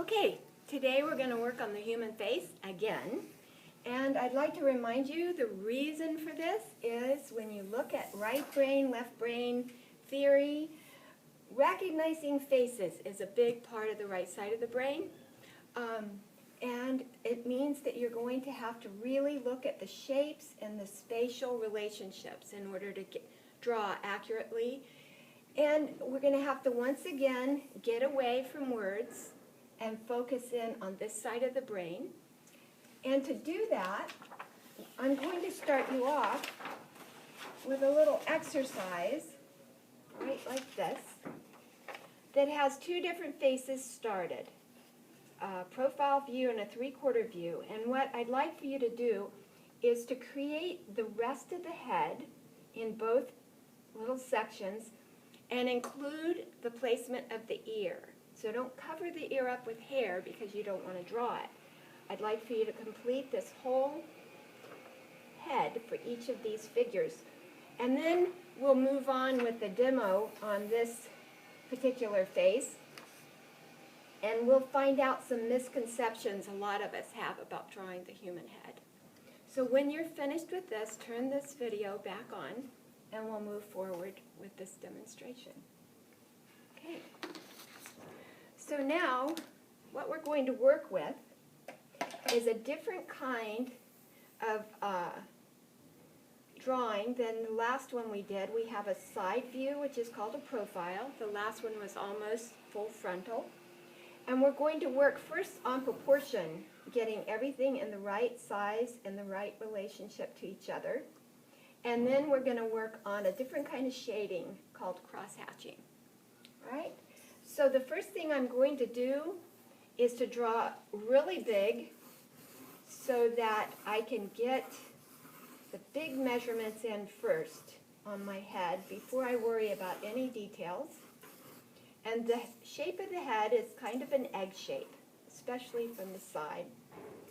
Okay, today we're going to work on the human face again. And I'd like to remind you the reason for this is when you look at right brain, left brain theory, recognizing faces is a big part of the right side of the brain. And it means that you're going to have to really look at the shapes and the spatial relationships in order to draw accurately. And we're going to have to once again get away from words and focus in on this side of the brain. And to do that, I'm going to start you off with a little exercise, right like this, that has two different faces started, a profile view and a three-quarter view. And what I'd like for you to do is to create the rest of the head in both little sections and include the placement of the ear. So don't cover the ear up with hair because you don't want to draw it. I'd like for you to complete this whole head for each of these figures. And then we'll move on with the demo on this particular face. And we'll find out some misconceptions a lot of us have about drawing the human head. So when you're finished with this, turn this video back on and we'll move forward with this demonstration. Okay. So now, what we're going to work with is a different kind of drawing than the last one we did. We have a side view, which is called a profile. The last one was almost full frontal. And we're going to work first on proportion, getting everything in the right size and the right relationship to each other. And then we're going to work on a different kind of shading called cross-hatching. Right? So the first thing I'm going to do is to draw really big so that I can get the big measurements in first on my head before I worry about any details. And the shape of the head is kind of an egg shape, especially from the side.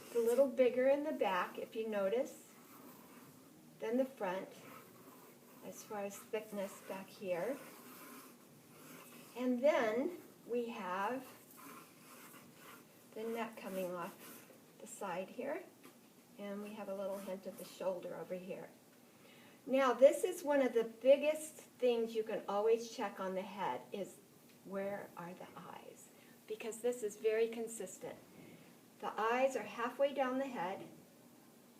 It's a little bigger in the back, if you notice, than the front, as far as thickness back here. And then we have the neck coming off the side here, and we have a little hint of the shoulder over here. Now, this is one of the biggest things you can always check on the head is where are the eyes? Because this is very consistent. The eyes are halfway down the head,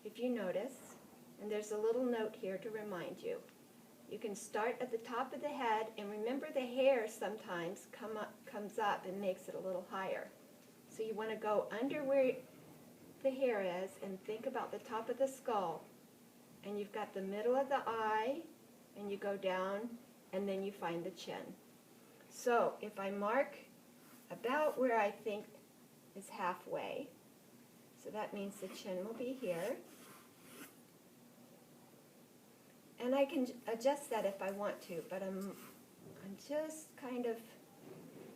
if you notice, and there's a little note here to remind you. You can start at the top of the head, and remember the hair sometimes comes up and makes it a little higher. So you want to go under where the hair is and think about the top of the skull. And you've got the middle of the eye, and you go down, and then you find the chin. So if I mark about where I think is halfway, so that means the chin will be here. And I can adjust that if I want to, but I'm just kind of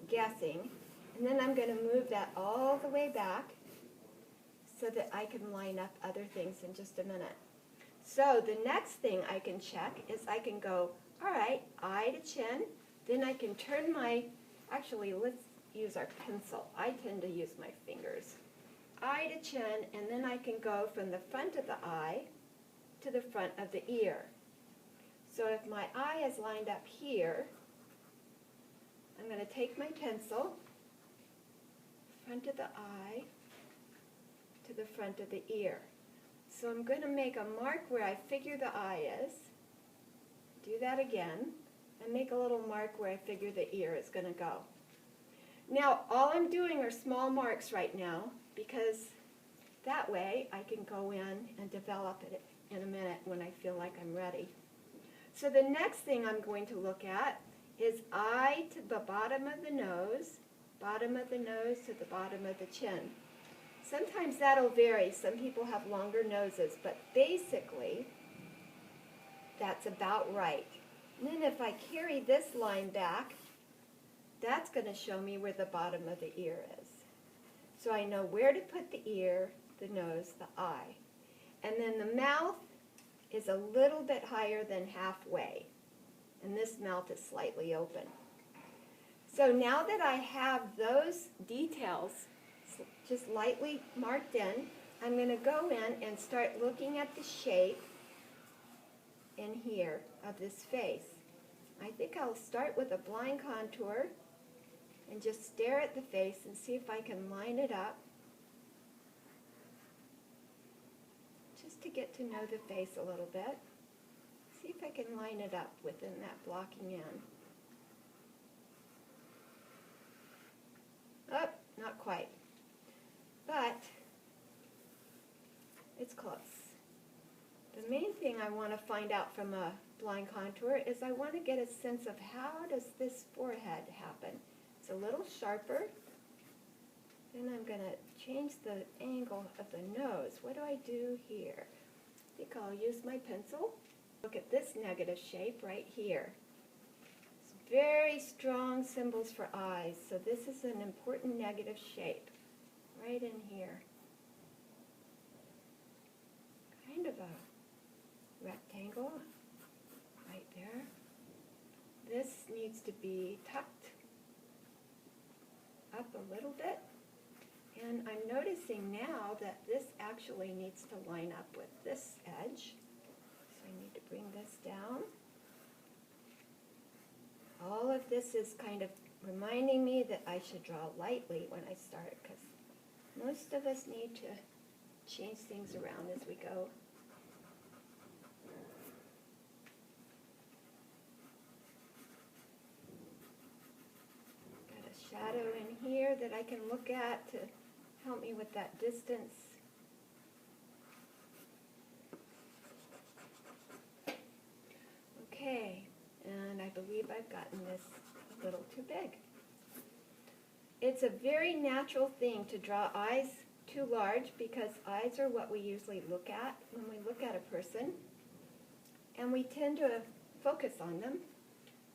guessing. And then I'm going to move that all the way back so that I can line up other things in just a minute. So the next thing I can check is I can go, all right, eye to chin. Then I can turn actually let's use our pencil. I tend to use my fingers. Eye to chin, and then I can go from the front of the eye to the front of the ear. So if my eye is lined up here, I'm going to take my pencil, front of the eye to the front of the ear. So I'm going to make a mark where I figure the eye is, do that again, and make a little mark where I figure the ear is going to go. Now, all I'm doing are small marks right now because that way I can go in and develop it in a minute when I feel like I'm ready. So the next thing I'm going to look at is eye to the bottom of the nose to the bottom of the chin. Sometimes that'll vary. Some people have longer noses, but basically that's about right. And then if I carry this line back, that's going to show me where the bottom of the ear is. So I know where to put the ear, the nose, the eye. And then the mouth is a little bit higher than halfway. And this mouth is slightly open. So now that I have those details just lightly marked in. I'm going to go in and start looking at the shape in here of this face. I think I'll start with a blind contour and just stare at the face and see if I can line it up, just to get to know the face a little bit. See if I can line it up within that blocking in. Oh, not quite, but it's close. The main thing I want to find out from a blind contour is I want to get a sense of how does this forehead happen. It's a little sharper. Then I'm going to change the angle of the nose. What do I do here? I think I'll use my pencil. Look at this negative shape right here. It's very strong symbols for eyes, so this is an important negative shape right in here. Kind of a rectangle right there. This needs to be tucked up a little bit, and I'm noticing now that this actually needs to line up with this edge, so I need to bring this down. All of this is kind of reminding me that I should draw lightly when I start, because most of us need to change things around as we go. Shadow in here that I can look at to help me with that distance. Okay, and I believe I've gotten this a little too big. It's a very natural thing to draw eyes too large because eyes are what we usually look at when we look at a person, and we tend to focus on them.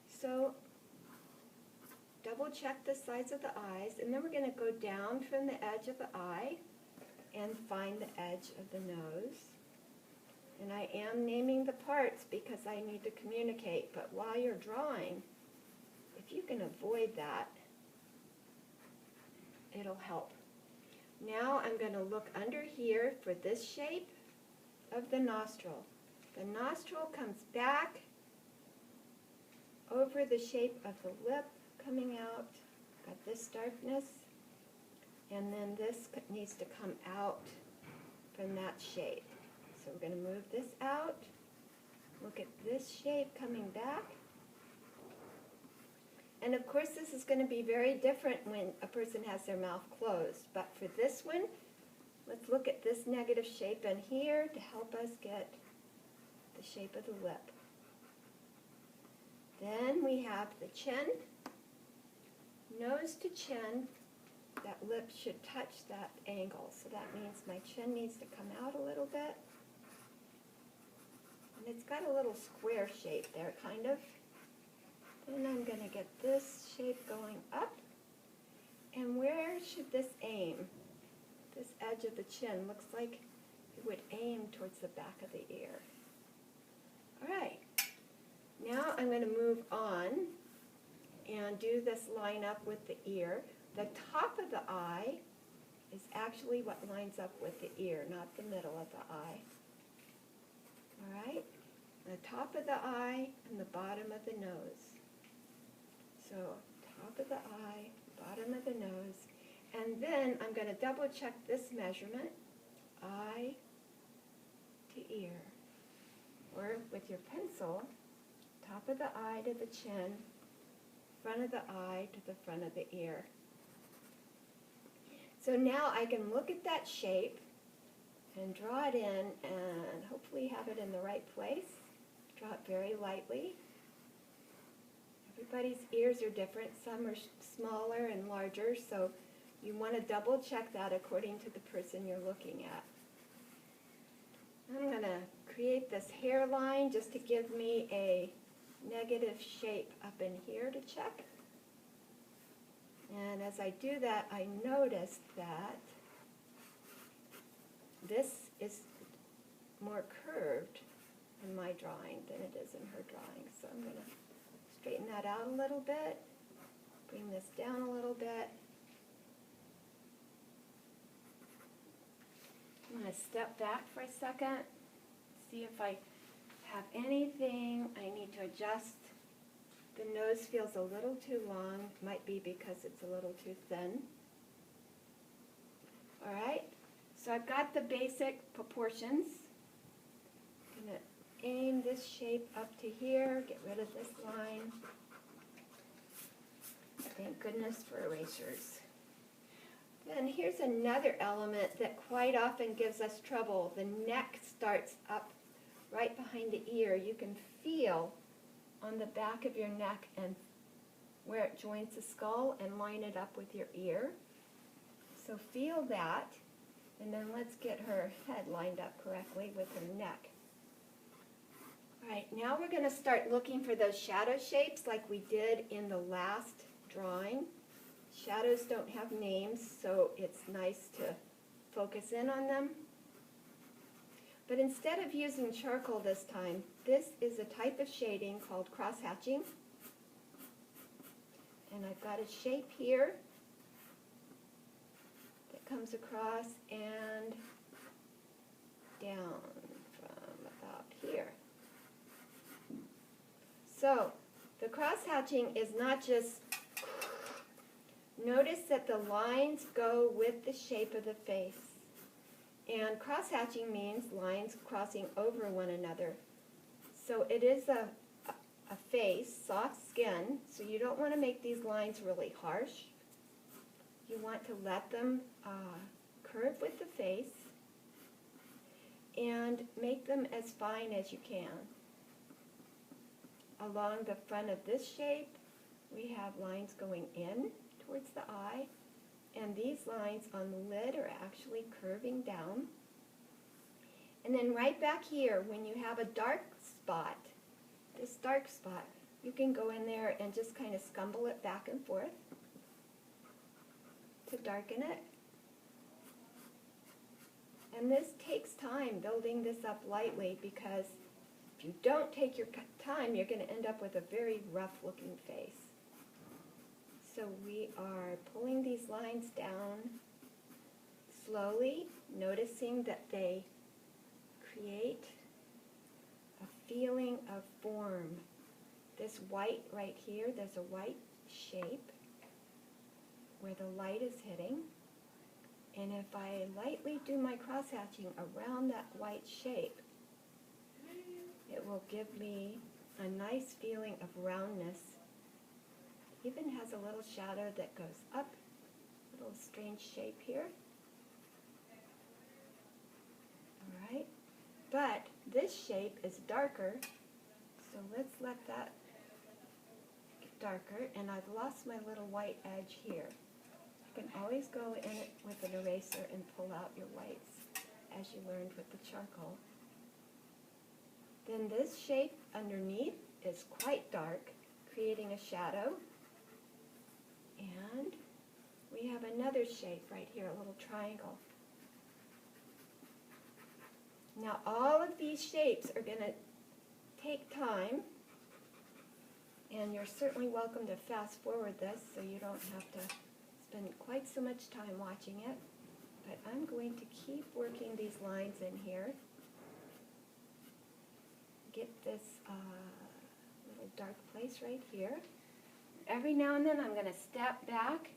So double check the size of the eyes, and then we're going to go down from the edge of the eye and find the edge of the nose. And I am naming the parts because I need to communicate, but while you're drawing, if you can avoid that, it'll help. Now I'm going to look under here for this shape of the nostril. The nostril comes back over the shape of the lip, coming out, got this darkness, and then this needs to come out from that shape. So we're going to move this out, look at this shape coming back, and of course this is going to be very different when a person has their mouth closed, but for this one, let's look at this negative shape in here to help us get the shape of the lip. Then we have the chin. Nose to chin, that lip should touch that angle. So that means my chin needs to come out a little bit. And it's got a little square shape there, kind of. Then I'm going to get this shape going up. And where should this aim? This edge of the chin looks like it would aim towards the back of the ear. All right. Now I'm going to move on and do this line up with the ear. The top of the eye is actually what lines up with the ear, not the middle of the eye. All right? The top of the eye and the bottom of the nose. So top of the eye, bottom of the nose. And then I'm going to double check this measurement, eye to ear. Or with your pencil, top of the eye to the chin, front of the eye to the front of the ear. So now I can look at that shape and draw it in and hopefully have it in the right place. Draw it very lightly. Everybody's ears are different. Some are smaller and larger, so you want to double check that according to the person you're looking at. I'm going to create this hairline just to give me a negative shape up in here to check. And as I do that, I notice that this is more curved in my drawing than it is in her drawing. So I'm going to straighten that out a little bit, bring this down a little bit. step back for a second, see if I have anything I need to adjust. The nose feels a little too long, might be because it's a little too thin. All right, so I've got the basic proportions. I'm going to aim this shape up to here, get rid of this line. Thank goodness for erasers. Then here's another element that quite often gives us trouble. The neck starts up right behind the ear. You can feel on the back of your neck and where it joins the skull and line it up with your ear. So feel that, and then let's get her head lined up correctly with her neck. All right, now we're going to start looking for those shadow shapes like we did in the last drawing. Shadows don't have names, so it's nice to focus in on them. But instead of using charcoal this time, this is a type of shading called cross-hatching. And I've got a shape here that comes across and down from about here. So the cross-hatching is not just, notice that the lines go with the shape of the face. And cross-hatching means lines crossing over one another. So it is a face, soft skin, so you don't want to make these lines really harsh. You want to let them curve with the face and make them as fine as you can. Along the front of this shape, we have lines going in towards the eye. And these lines on the lid are actually curving down. And then right back here, when you have a dark spot, this dark spot, you can go in there and just kind of scumble it back and forth to darken it. And this takes time, building this up lightly, because if you don't take your time, you're going to end up with a very rough-looking face. So we are pulling these lines down slowly, noticing that they create a feeling of form. This white right here, there's a white shape where the light is hitting. And if I lightly do my cross-hatching around that white shape, it will give me a nice feeling of roundness. Even has a little shadow that goes up, a little strange shape here. All right, but this shape is darker, so let's let that get darker, and I've lost my little white edge here. You can always go in it with an eraser and pull out your whites, as you learned with the charcoal. Then this shape underneath is quite dark, creating a shadow. And we have another shape right here, a little triangle. Now all of these shapes are going to take time, and you're certainly welcome to fast forward this so you don't have to spend quite so much time watching it. But I'm going to keep working these lines in here. Get this little dark place right here. Every now and then I'm going to step back,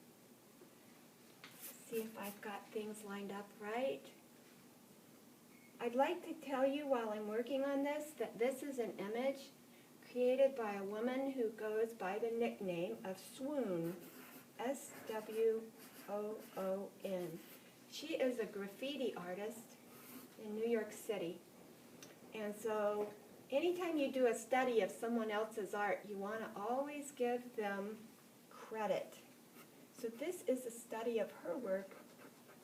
see if I've got things lined up right. I'd like to tell you while I'm working on this that this is an image created by a woman who goes by the nickname of Swoon, S-W-O-O-N. She is a graffiti artist in New York City. And so anytime you do a study of someone else's art, you want to always give them credit. So this is a study of her work.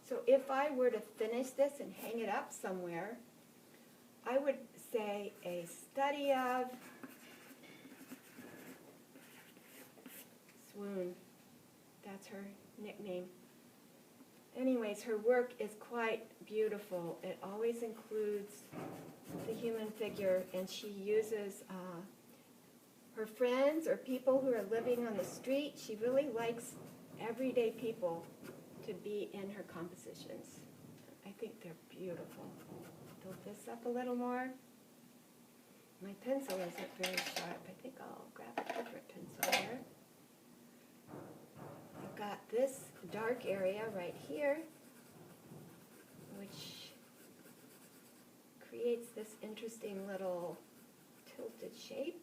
So if I were to finish this and hang it up somewhere, I would say a study of Swoon. That's her nickname. Anyways, her work is quite beautiful. It always includes the human figure, and she uses her friends or people who are living on the street. She really likes everyday people to be in her compositions. I I think they're beautiful. Build this up a little more. My pencil isn't very sharp. I think I'll grab a different pencil here. I've got this dark area right here, which creates this interesting little tilted shape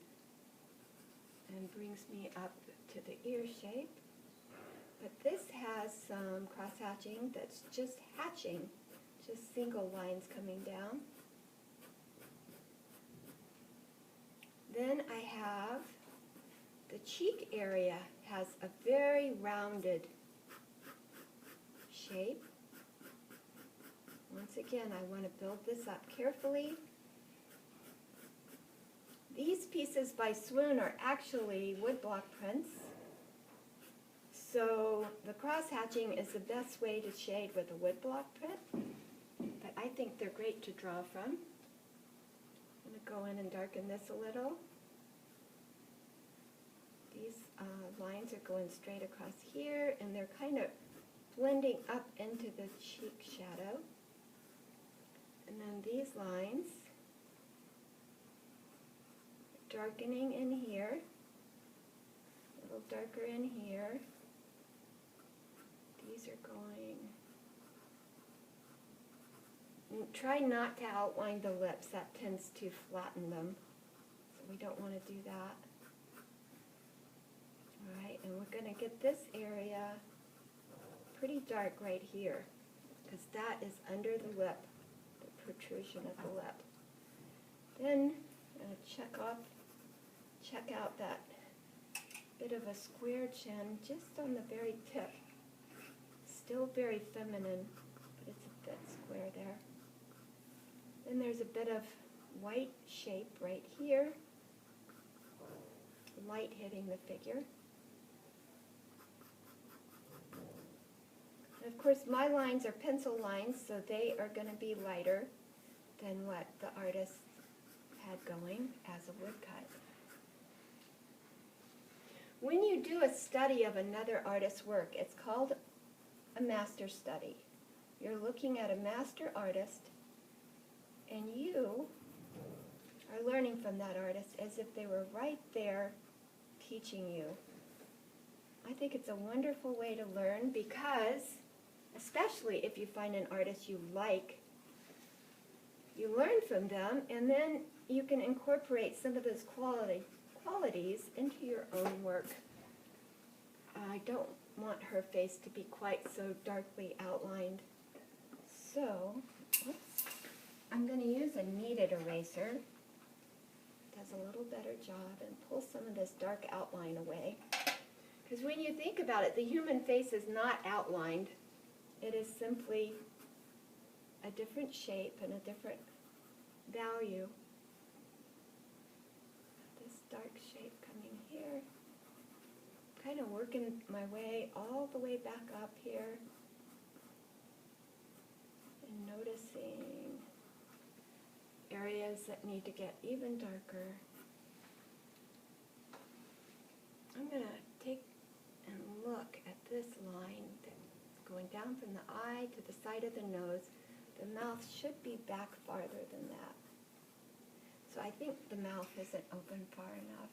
and brings me up to the ear shape. But this has some cross-hatching that's just hatching, just single lines coming down. Then I have the cheek area has a very rounded shape. Once again, I want to build this up carefully. These pieces by Swoon are actually woodblock prints. So the cross-hatching is the best way to shade with a woodblock print, but I think they're great to draw from. I'm going to go in and darken this a little. These lines are going straight across here, and they're kind of blending up into the cheek shadow. And then these lines are darkening in here, a little darker in here. These are going, and try not to outline the lips, that tends to flatten them, so we don't want to do that. Alright, and we're going to get this area pretty dark right here, because that is under the lip, the protrusion of the lip. Then I'm going to check out that bit of a square chin just on the very tip. Still very feminine, but it's a bit square there. Then there's a bit of white shape right here, light hitting the figure. And of course, my lines are pencil lines, so they are going to be lighter than what the artist had going as a woodcut. When you do a study of another artist's work, it's called a master study. You're looking at a master artist, and you are learning from that artist as if they were right there teaching you. I think it's a wonderful way to learn because, especially if you find an artist you like, you learn from them, and then you can incorporate some of those qualities into your own work. I don't want her face to be quite so darkly outlined. So, I'm going to use a kneaded eraser. It does a little better job, and pull some of this dark outline away. Because when you think about it, the human face is not outlined. It is simply a different shape and a different value. This dark shape coming here. Kind of working my way all the way back up here and noticing areas that need to get even darker. I'm going to take and look at this line that's going down from the eye to the side of the nose. The mouth should be back farther than that. So I think the mouth isn't open far enough.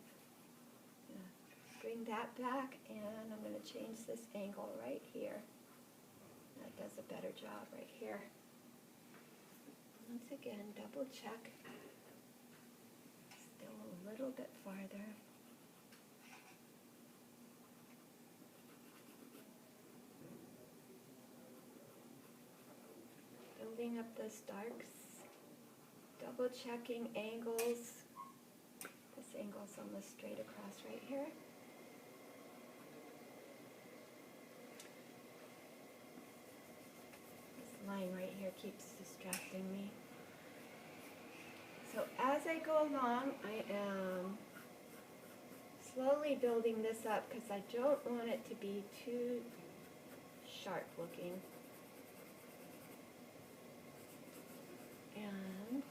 Bring that back, and I'm going to change this angle right here. That does a better job right here. Once again, double check. Still a little bit farther. Building up those darks. Double checking angles. This angle's almost straight across right here. Line right here keeps distracting me. So as I go along, I am slowly building this up because I don't want it to be too sharp looking. And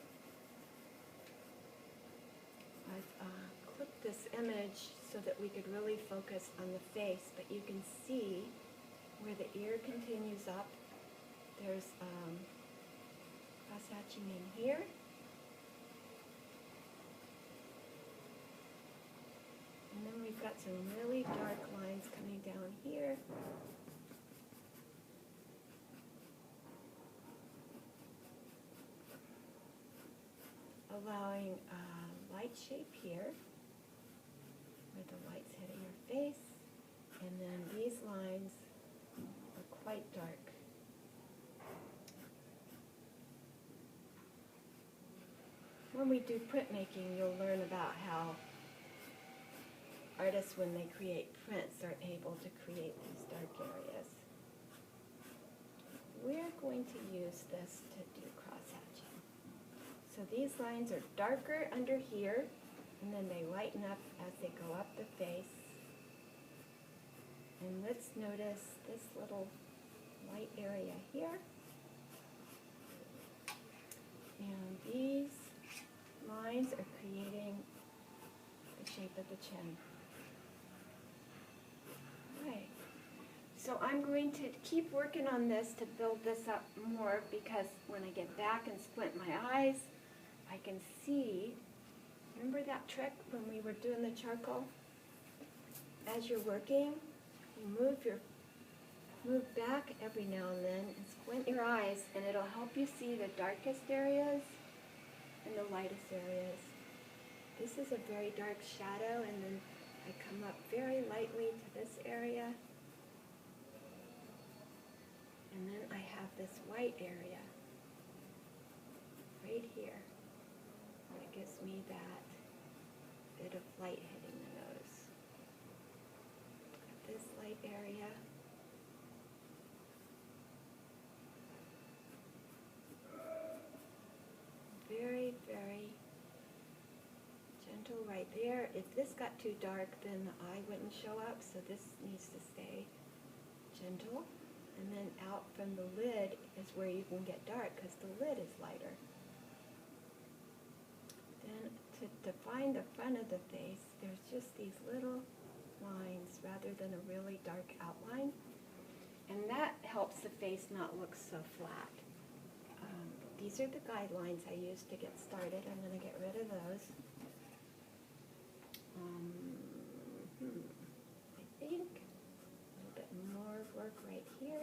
I've clipped this image so that we could really focus on the face, but you can see where the ear continues up. There's cross-hatching in here. And then we've got some really dark lines coming down here. Allowing a light shape here, where the light's hitting your face. And then these lines are quite dark. When we do printmaking, you'll learn about how artists, when they create prints, are able to create these dark areas. We're going to use this to do cross-hatching. So these lines are darker under here, and then they lighten up as they go up the face. And let's notice this little white area here. And these lines are creating the shape of the chin. Right. So I'm going to keep working on this to build this up more, because when I get back and squint my eyes, I can see. Remember that trick when we were doing the charcoal? As you're working, you move back every now and then and squint your eyes, and it'll help you see the darkest areas and the lightest areas. This is a very dark shadow, and then I come up very lightly to this area, and then I have this white area right here. And it gives me that bit of light hitting the nose. This light area. Very, very gentle right there. If this got too dark, then the eye wouldn't show up, so this needs to stay gentle. And then out from the lid is where you can get dark, because the lid is lighter. Then to define the front of the face, there's just these little lines rather than a really dark outline. And that helps the face not look so flat. These are the guidelines I used to get started. I'm going to get rid of those. I think a little bit more work right here.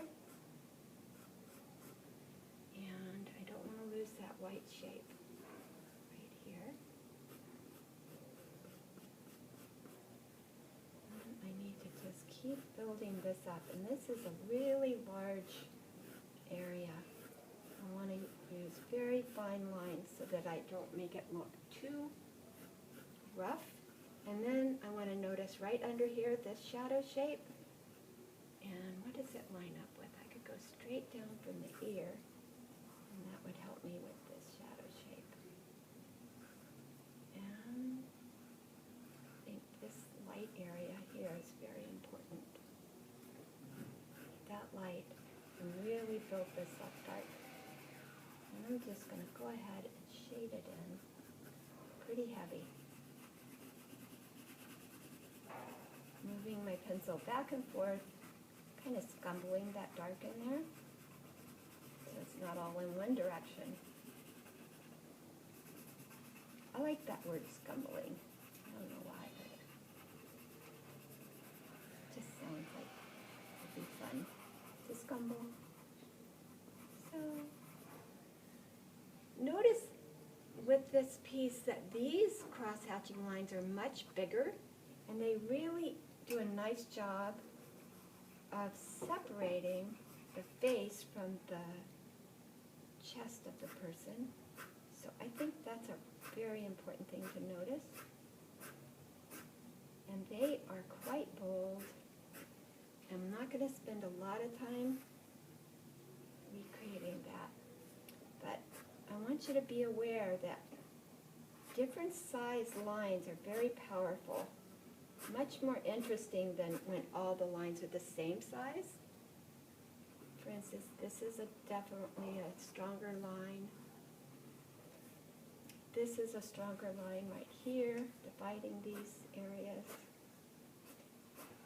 And I don't want to lose that white shape right here. And I need to just keep building this up. And this is a really large area. I want to use very fine lines so that I don't make it look too rough. And then I want to notice right under here this shadow shape. And what does it line up with? I could go straight down from the ear, and that would help me with this shadow shape. And I think this light area here is very important. That light can really build this up dark. And I'm just going to go ahead and shade it in pretty heavy. Moving my pencil back and forth, kind of scumbling that dark in there, so it's not all in one direction. I like that word, scumbling. I don't know why, but it just sounds like it would be fun to scumble. So notice with this piece that these cross-hatching lines are much bigger, and they really do a nice job of separating the face from the chest of the person. So I think that's a very important thing to notice. And they are quite bold. I'm not going to spend a lot of time recreating that, but I want you to be aware that different size lines are very powerful. Much more interesting than when all the lines are the same size. For instance, this is definitely a stronger line. This is a stronger line right here, dividing these areas.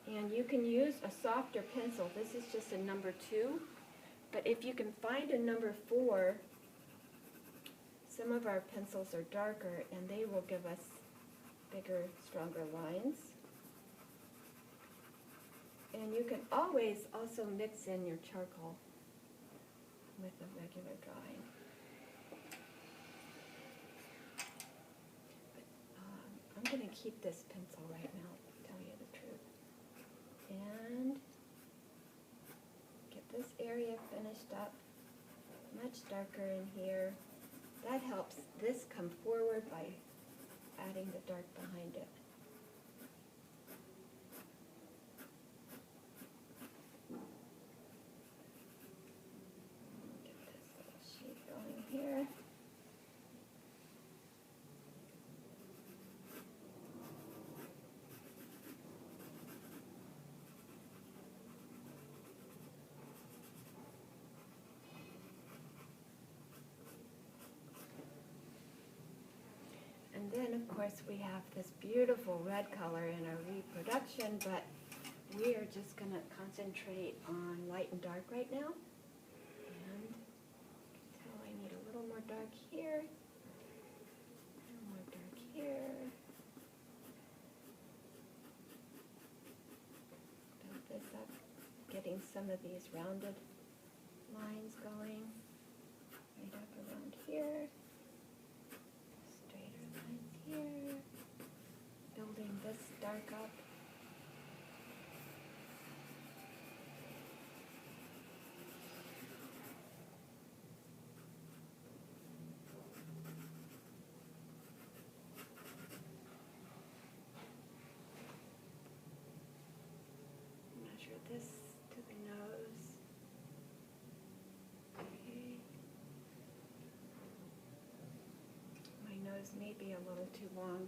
And you can use a softer pencil. This is just a number 2. But if you can find a number 4 some of our pencils are darker and they will give us bigger, stronger lines. And you can always also mix in your charcoal with a regular drawing. But, I'm going to keep this pencil right now, to tell you the truth. And get this area finished up. Much darker in here. That helps this come forward by adding the dark behind it. Get this little sheet going here. And then, of course, we have this beautiful red color in our reproduction, but we are just going to concentrate on light and dark right now. And tell I need a little more dark here, a little more dark here. Build this up, getting some of these rounded lines going right up around here. Here, building this dark up. Measure this to the nose. Okay. My nose may be a little too long.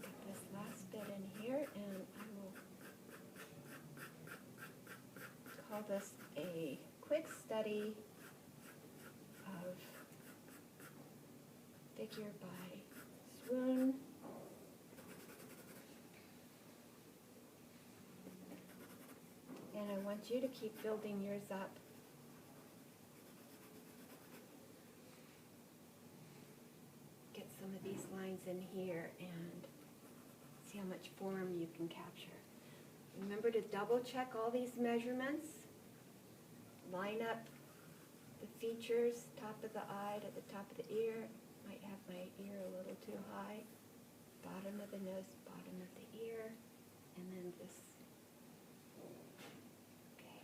Get this last bit in here, and I will call this a quick study of Figure by Swoon. And I want you to keep building yours up. Get some of these lines in here and see how much form you can capture. Remember to double check all these measurements. Line up the features, top of the eye to the top of the ear. Might have my ear a little too high. Bottom of the nose, bottom of the ear, and then this. Okay.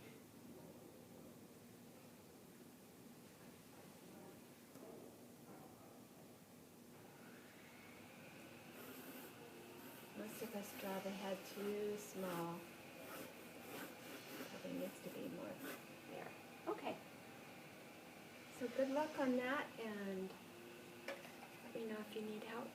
Most of us draw the head too small. Probably needs to be more there. Okay. So good luck on that, and let me know if you need help.